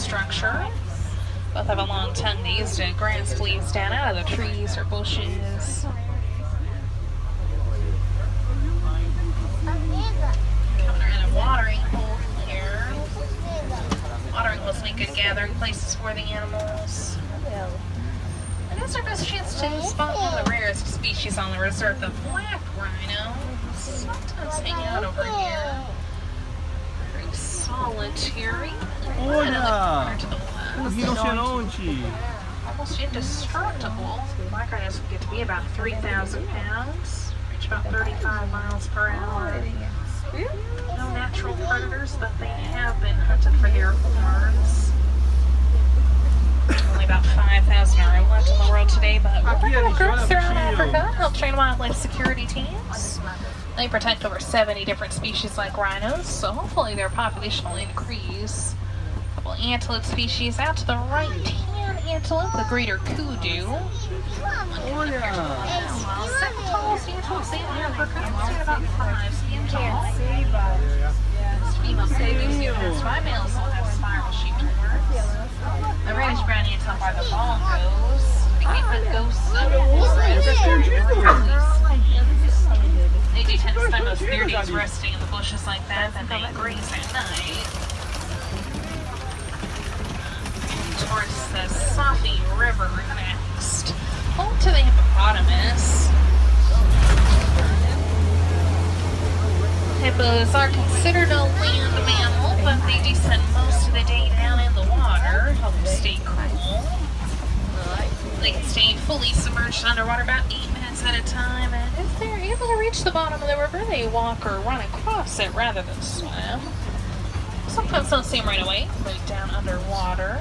structure. Both have a long tongue they use to grasp leaves down out of the trees or bushes. Coming around a watering hole here. Watering holes make good gathering places for the animals. And it's our best chance to spot one of the rarest species on the reserve, the black rhino. Sometimes hang out over here. Very solitary. Olha! To the left. Um rinoceronte! Almost indestructible. Black rhinos can get to be about 3,000 pounds, reach about 35 miles per hour. No natural predators, but they have been hunted for their horns. Only about 5,000 are left in the world today, but local groups throughout Africa help train wildlife security teams. They protect over 70 different species like rhinos, so hopefully their population will increase. A couple antelope species out to the right, tan antelope, the greater kudu. Olha! Second tallest antelope in Africa, stand about 5 feet tall. Female kudu has 5 males will have spiral-shaped horns. The reddish-brown antelope are the bongos. They keep the ghosts of They do tend to spend most of their days resting in the bushes like that, then they graze at night. Towards the Safi River next. Home to the hippopotamus. Hippos are considered a land mammal, but they do spend most of the day down in the water, help them stay cool. They can stay fully submerged underwater about 8 minutes at a time, and if they're able to reach the bottom of the river, they walk or run across it rather than swim. Sometimes don't see them right away, like down underwater.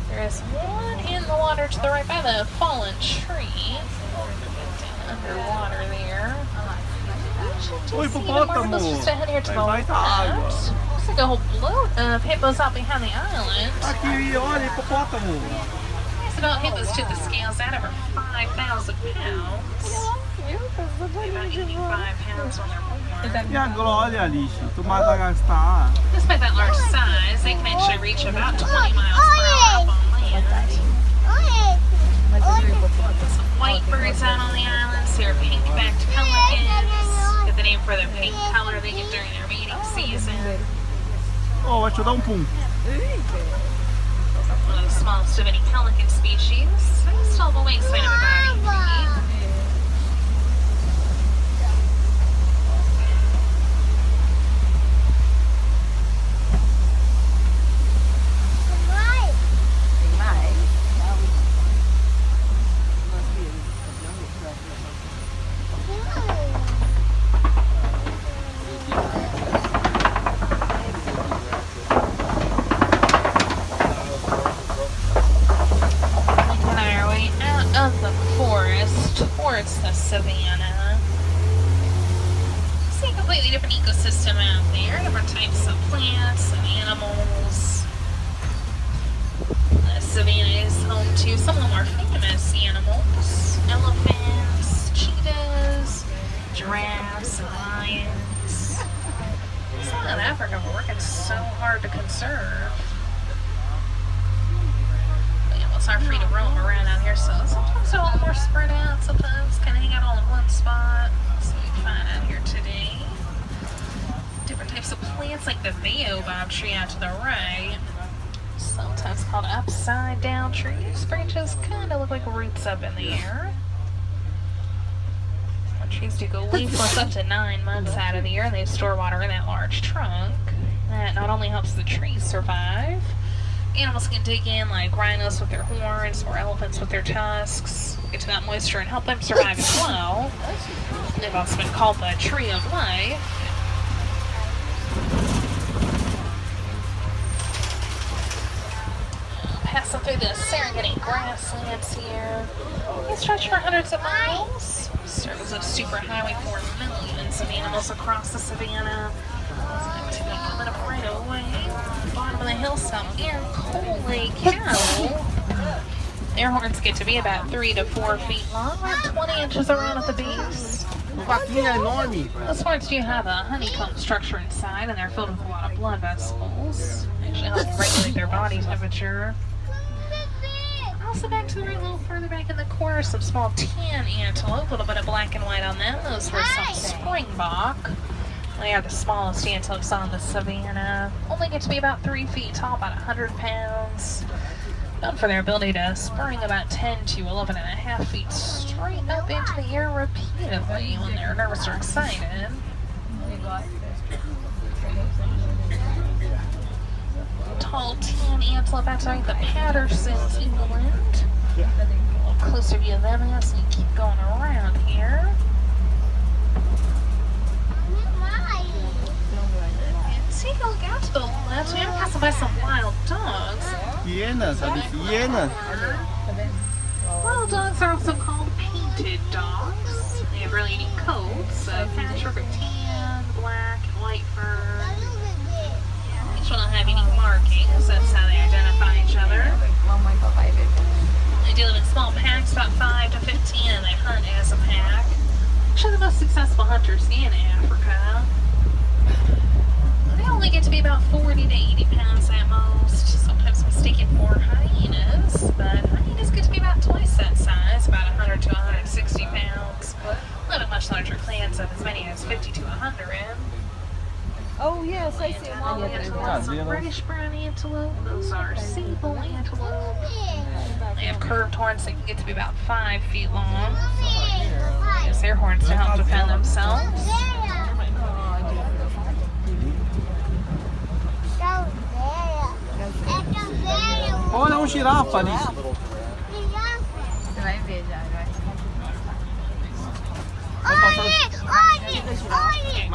There is one in the water to the right by the fallen tree. Down underwater there. O hipopótamo! Just ahead here to the Vai da água. left. Looks like a whole float of hippos out behind the island. Aqui, olha, hipopótamo! These adult hippos tip the scales out over 5,000 pounds. About 85 pounds on their horn. E agora, olha, Alice, tu Madagascar. Despite that large size, they can actually reach about 20 miles per hour up on land. Some white birds out on the islands. They're pink-backed pelicans. Get the name for their pink color they get during their mating season. Oh, vai te dar pum. One of the smallest of any pelican species. They still have a wingspan of about 8 feet. Towards the savannah. See a completely different ecosystem out there. Different types of plants and animals. The savannah is home to some of the more famous animals. Elephants, cheetahs, giraffes, and lions. South Africa, we're working so hard to conserve. Are free to roam around out here, so sometimes they're a little more spread out, sometimes kind of hang out all in one spot. So you can find out here today. Different types of plants like the baobab tree out to the right. Sometimes called upside down trees. Branches kind of look like roots up in the air. Some trees do go leafless up to 9 months out of the year, and they store water in that large trunk. That not only helps the trees survive, animals can dig in, like rhinos with their horns or elephants with their tusks, get to that moisture and help them survive as well. They've also been called the tree of life. Passing through the Serengeti grasslands here. They stretch for hundreds of miles. Serve as a superhighway for millions of animals across the savannah. Activity coming up right away. Bottom of the hill, some Ankole cattle. Their horns get to be about 3 to 4 feet long, about 20 inches around at the base. Those horns do have a honeycomb structure inside, and they're filled with a lot of blood vessels. They actually help regulate their body body temperature. Also back to the right, a little further back in the corner, some small tan antelope, a little bit of black and white on them. Those were some springbok. They are the smallest antelopes on the savanna. Only get to be about 3 feet tall, about 100 pounds. Known for their ability to spring about 10 to 11.5 feet straight up into the air repeatedly when they're nervous or excited. Tall tan antelope outside the Patterson's England. A little closer view of them as we keep going around here. And see, look out to the left. We're passing by some wild dogs. Hienas, Alice, hienas. Wild dogs are also called painted dogs. They have really neat coats, a patchwork of tan, black, and white fur. Each one will have unique markings. That's how they identify each other. They do live in small packs, about 5 to 15, and they hunt as a pack. Actually, the most successful hunters in Africa. They only get to be about 40 to 80 pounds at most. Sometimes mistaken for hyenas, but hyenas get to be about twice that size, about 100 to 160 pounds. Live in much larger clans of as many as 50 to 100. Oh yes, I see them all the Some British brown antelope. Those are sable antelope. They have curved horns that can get to be about 5 feet long. They use their horns to help defend themselves. Olha girafa, Alice. Você vai ver já, vai.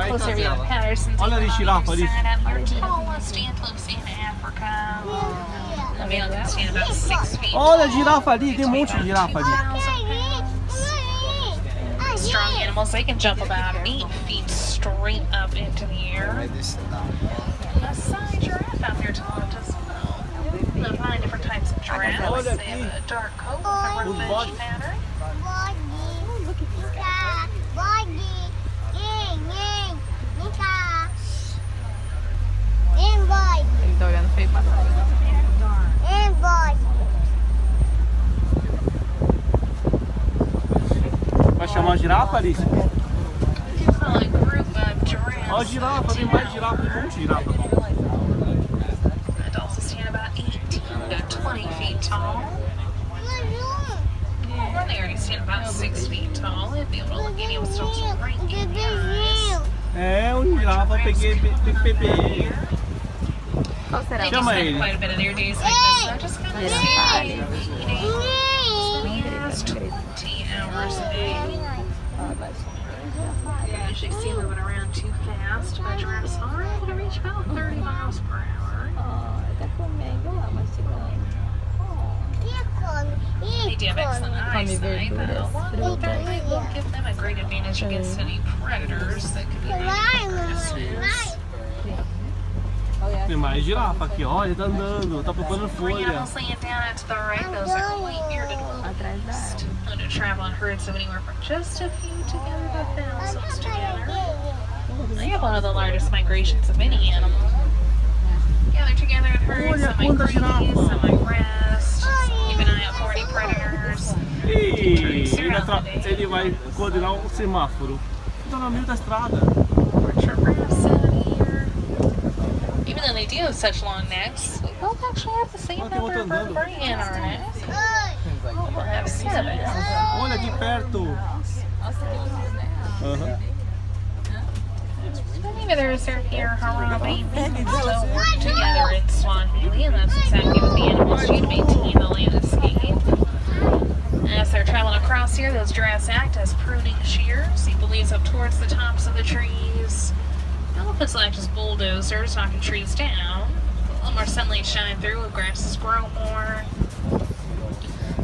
Closer view of Patterson's. Olha ali, girafa ali. Your tallest antelopes in Africa. The male can stand about 6 feet. Olha a girafa ali, tem um monte de girafa ali. Strong animals, they can jump about 8 feet straight up into the air. A side giraffe out there taught as well. There are 9 different types of giraffes. They have a dark coat with a revenge pattern. Ele tá olhando feio pra trás. Vai chamar a girafa, Alice? A group of giraffes. Olha a girafa, tem mais girafa, tem um monte de girafa. Adults will stand about 18 to 20 feet tall. Or they already stand about 6 feet tall. They'd be able to look any obstacles right in the eyes. É, um girafa, peguei bebê. Qual será? They do Chama spend ele. quite a bit of their days like this, so just kind of stay eating as 20 hours a day. You usually see moving around too fast, but giraffes are able to reach about 30 miles per hour. Tá comendo lá, mastigando. They do have excellent eyesight, but a lot of their light will give them a great advantage against any predators that could be aggressive. Tem mais girafa aqui, olha, tá andando, tá procurando Three folha. animals laying down out to the right, those are white-bearded Atrás da wolves. árvore. Known to travel in herds of anywhere from just a few together to thousands together. They have one of the largest migrations of any animal. Gather together in herds, Olha some might quanta graze, girafa. some might rest. Keep an eye out for any predators. Ele vai coordenar um semáforo. Tá no meio da estrada. Giraffes out here. Even though they do have such long necks, we both actually have the same number of vertebrae in our neck. We'll have 7. Olha aqui perto. Nossa, que lindo, né? Aham. Many others are here, Harambe, still work together in Swahili, and that's exactly what the animals do to maintain the landscape. As they're traveling across here, those giraffes act as pruning shears. He believes up towards the tops of the trees. Elephants act as bulldozers, knocking trees down. A little more sunlight shine through, and grasses grow more.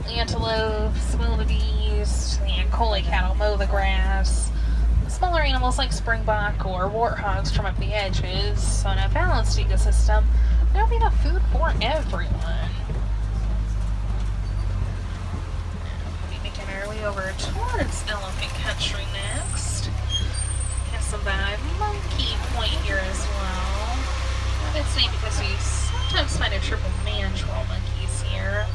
Antelopes, wildebeest, the Ankole cattle mow the grass. Smaller animals like springbok or warthogs trim up the edges. So in a balanced ecosystem, there'll be enough food for everyone. We'll be making our way over towards elephant country next. Have some monkey point here as well. It's named because we sometimes find a triple mandrill monkeys here.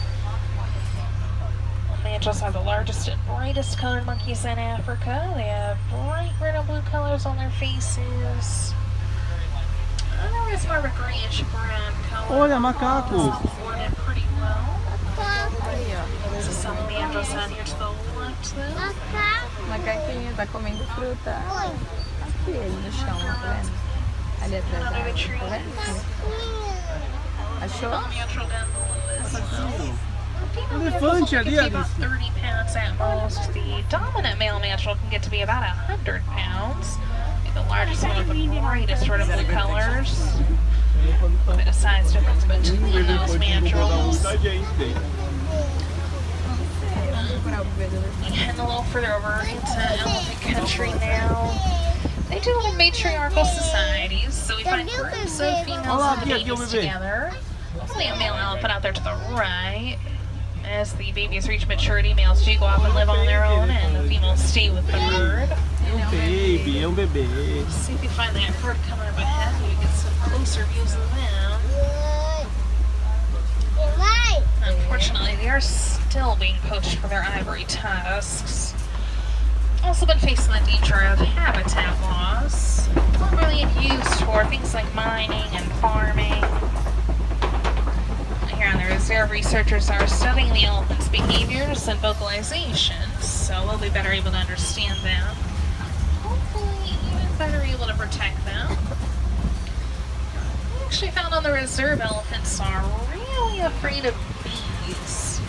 Mandrills are the largest and brightest colored monkeys in Africa. They have bright red and blue colors on their faces. Otherwise, more of a grayish brown color. Olha, macaco. Blend in pretty well. Aí, ó. There's some mandrills down here to the left, though. Macaquinho tá comendo fruta. Aqui ele no chão, tá vendo? Ali atrás da Under the árvore, trees. tá vendo? Achou? Mandrill down below as well. Elefante ali, Can be about Alice. 30 pounds at most. The dominant male mandrill can get to be about 100 pounds. The largest one with the brightest red and blue colors. A bit of size difference between those mandrills. And a little further over into elephant country now. They do live in matriarchal societies, so we find groups of females and the babies together. Only a male elephant out there to the right. As the babies reach maturity, males do go off and live on their own, and the females stay with the herd. Baby, bebê. See if you find that herd coming up ahead. You get some closer views of them. Unfortunately, they are still being poached for their ivory tusks. Also been facing the danger of habitat loss. Not really used for things like mining and farming. Here on the reserve, researchers are studying the elephants' behaviors and vocalizations, so we'll be better able to understand them. Hopefully, even better able to protect them. We actually found on the reserve elephants are really afraid of bees.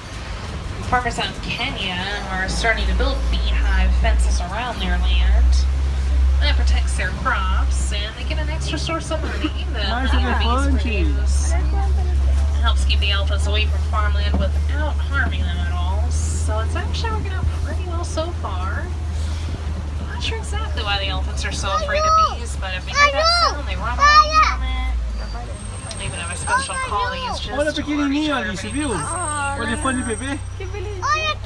Farmers out in Kenya are starting to build beehive fences around their land. That protects their crops, and they get an extra source of money that the bees produce. It helps keep the elephants away from farmland without harming them at all. So it's actually working out pretty well so far. I'm not sure exactly why the elephants are so afraid of bees, but if they hear that sound, they run away from it. They even have a special call they use just Olha to pequenininho, alert Alice, other viu? Ah, O elefante bebê. que belezinha.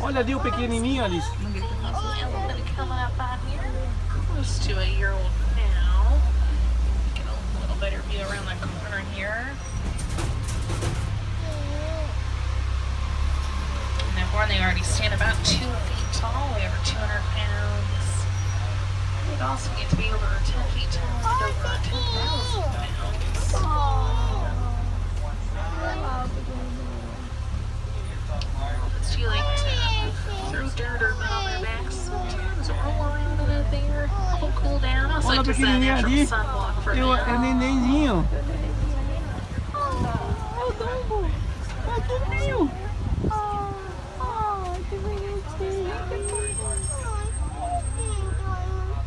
Olha ali o pequenininho, Alice. Elephant coming up on here. Close to a year-old now. Get a little better view around the corner here. And they're born, they already stand about 2 feet tall, weigh over 200 pounds. They'd also get to be over 10 feet tall and over 10,000 pounds. Do you like to throw dirt or mud on their backs sometimes, or roll around in it there? It'll cool down. Also, Olha just a pequenininho natural ali. sunblock for É o them. nenenzinho. É o Dumbo. Ah, que lindo. Que bonitinho.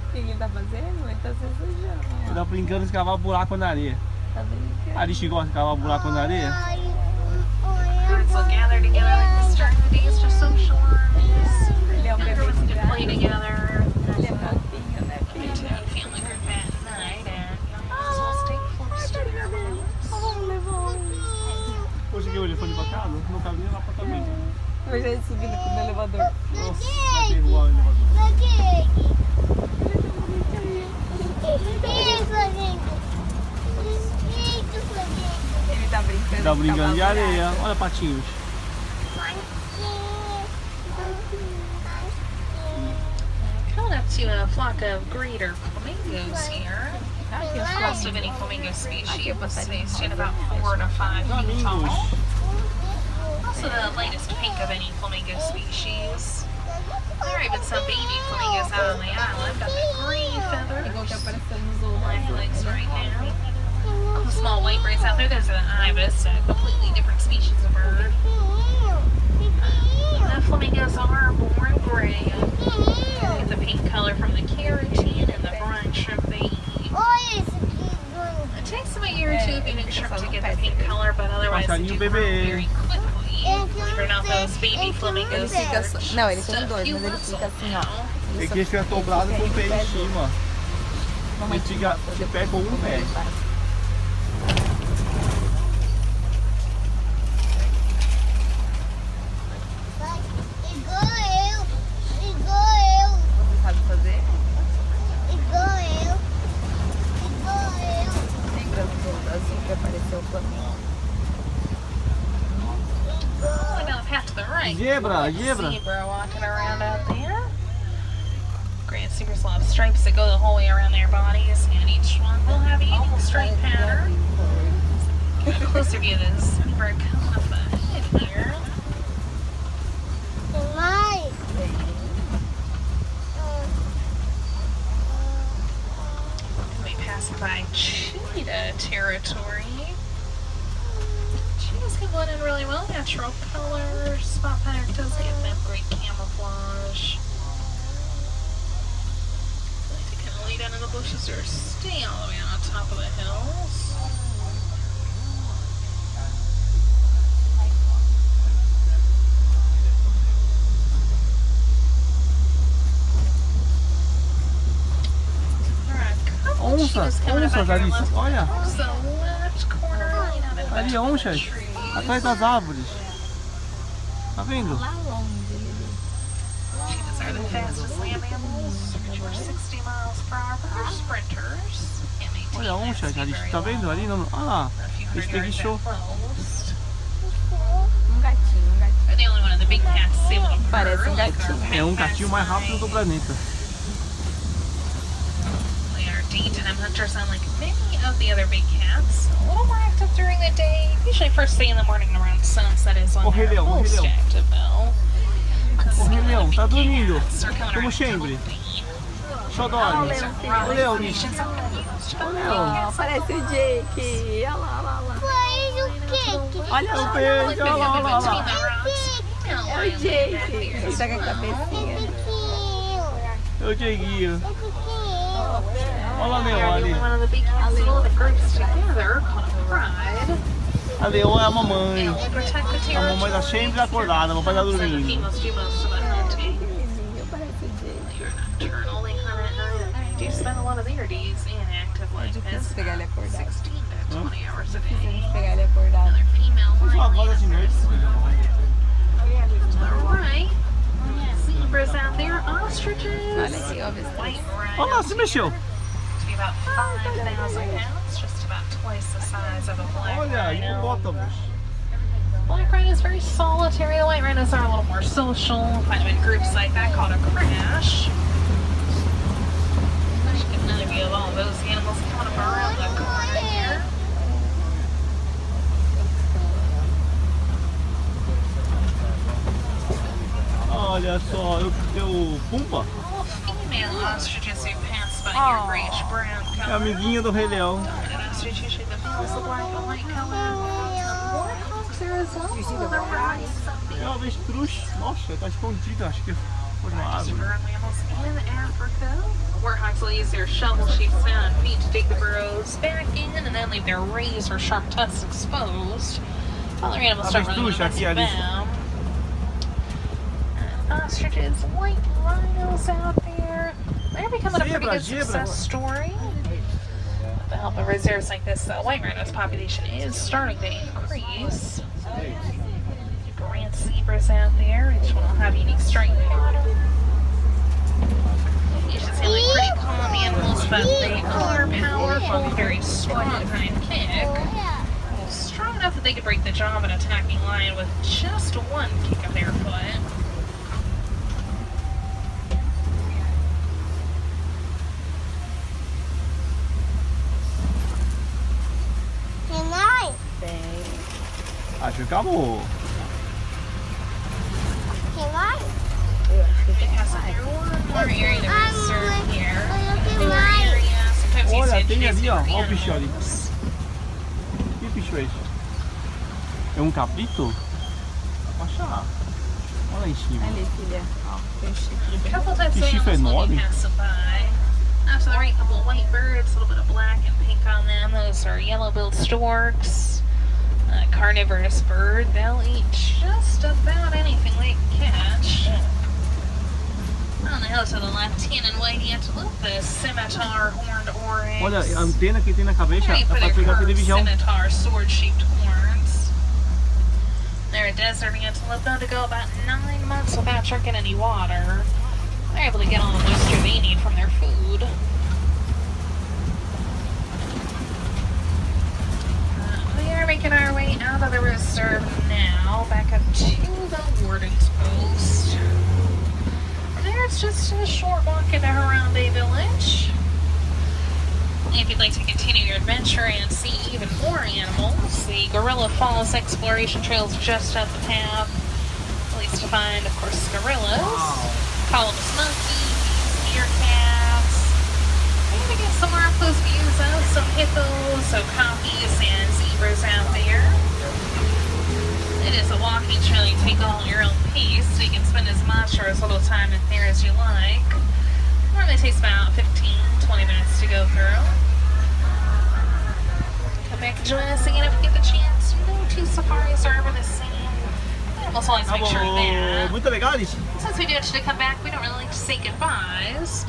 O que ele tá fazendo? Ele tá se sujando. Ele tá brincando de cavar buraco na areia. Tá brincando. Alice gosta de cavar buraco na areia? Birds will gather together like this during the days to socialize. Ele é um Everyone bebê de can play gato. together. Ele é fofinho, né, Get to filha? a family group at night, and young ones will stay close to their homes. Vamos levar Hoje que o elefante pra casa, não cabe nem lá pra também. Veja ele subindo no elevador. Nossa, vai derrubar o elevador. Ele tá brincando. Tá brincando de cavalo areia. Olha patinhos. Coming up to a flock of greater flamingos here. Aqui, os Most of flamingos. any flamingo species passarinho they stand rosa. about 4 to 5 feet tall. Flamingos. Also the latest pink of any flamingo species. There are even some baby flamingos out on the island. Got the green Igual que feathers, apareceu nos outros. black legs right now. The small white birds out there, there's an ibis, a completely different species of bird. The flamingos are born gray. Get the pink color from the keratin and the brine shrimp they eat. It takes them a year or two of eating shrimp to get the pink color, but otherwise they do grow very quickly. Believe it or not, those baby flamingos Ele fica are não, ele tem just a dois, few mas ele months fica old assim, ó. now. Tem que ficar dobrado com o pé em cima. Ele fica de pé com um pé. Você sabe fazer? Lembra do azul que apareceu? o flamingo. Going down the path to the right. Zebra, zebra. Zebra walking around out there. Grand zebras will have stripes that go the whole way around their bodies, and each one will have a unique stripe pattern. Get a closer view of this zebra coming up ahead here. We pass by cheetah territory. Cheetahs can blend in really well. Natural colors, spot pattern does give them great camouflage. They like to kind of lay down in the bushes or stay all the way on top of the hills. Onças, onças, Alice. Olha, The left corner, lean out of ali the onças. trees. Atrás das árvores. Tá vendo? Lá longe, Lili. Cheetahs are the fastest land mammals, which were 60 miles per hour for sprinters. And they Olha take onças, that Alice. speed Tá very vendo long, ali? Não, ah lá. a few hundred yards Espreguiçou. at most. Um gatinho, um gatinho. They're the only one of the big cats able to Parece purr like gatinho. our É um pet gatinho mais rápido do cats. planeta. They are daytime hunters, unlike many of the other big cats. A little more active during the day, usually first thing in the morning around sunset is when Ô, Rei they're Leão, ô, Rei most Leão. active though. Ô, Rei Leão, tá dormindo. Cats are coming Como around sempre. Halloween. Só dorme. These are Leão, raw Ô, Leão. formations often used by big Oh, cats. parece o Jake. Olha lá, olha lá. Olha lá, olha lá. Beijo, olha lá, olha lá, olha lá. É o Jake. Ele tá com a cabecinha. Eu Dieguinho. Olha lá, Leão ali. One of the big cats that all the groups together called a pride. A Leão é a mamãe. And they protect the A mamãe tá territory. sempre acordada, a mamãe tá So the dormindo. females do most of the hunting. Lilinho, parece o Jake. They are nocturnal, they hunt at night. They do spend a lot of their days inactive É like this. difícil pegar ele acordado. 16 to 20 hours a Difícil a day. gente pegar ele acordado. Another female Só acorda de lion. noite. Alright. Zebras out there, ostriches. Olha aqui, ó, vê White Olha lá, rhinos se mexeu. to be about 5,000 pounds, just about twice the size of a black Olha, rhino. hipopótamos. Black rhino is very solitary. The white rhinos are a little more social. Find them in groups like that called a crash. You get another view of all those animals coming up around the corner here. Olha só, eu Pumba. All female ostriches who pass by Oh. your grayish brown É a color. amiguinha do Rei Leão. Dominant ostrich, usually the males are black and white color. Warthogs are as well. They're very É o avestruz. Nossa, tá escondido, acho que foi uma árvore. burrow mammals in Africa. Warthogs will use their shovel-shaped snout and feet to dig the burrows back in and then leave their razor-sharp tusks exposed. Other animals start running Avestruz, mess aqui, with Alice. them. Ostriches, white rhinos out there. They're becoming a pretty Zebra, good zebra. success story. With the help of reserves like this, the white rhino's population is starting to increase. Grand zebras out there, each one will have a unique stripe pattern. You should seem like pretty calm animals, but they are powerful, very strong hind kick. Strong enough that they could break the jaw of an attacking lion with just one kick of their foot. Tem. Acho que acabou. Eu acho They que have tem. some more area to reserve here. Newer area, sometimes you Olha, see tem introduced ali, ó. new Olha o bicho ali. animals. Que bicho é esse? É um cabrito? Achar. Olha lá em cima. Ali, filha. Ó, tem um chifre bem. Couple types of Que chifre animals will be enorme. passing by. Off to the right, a couple of white birds, a little bit of black and pink on them. Those are yellow-billed storks. A carnivorous bird. They'll eat just about anything they can catch. On the hill to the left, tan and white antelope, the scimitar horned oryx. Olha a antena que tem na cabeça. Great É for pra their pegar a curved televisão. scimitar sword-shaped horns. They're a desert antelope known to go about 9 months without drinking any water. They're able to get all the moisture they need from their food. There making our way out of the reserve now, back up to the warden's post. There's just a short walk into Harambe Village. If you'd like to continue your adventure and see even more animals, the Gorilla Falls Exploration Trail is just up the path. At least to find, of course, gorillas, colobus monkeys, meerkats. Maybe get some more up close views of some hippos, okapis, and zebras out there. It is a walking trail. You take all your own pace, so you can spend as much or as little time in there as you like. Normally it takes about 15-20 minutes to go through. Come back and join us again if you get the chance. No two safaris are ever the same. Animals always make sure that Muito legal isso. since we do it to come back, we don't really like to say goodbyes.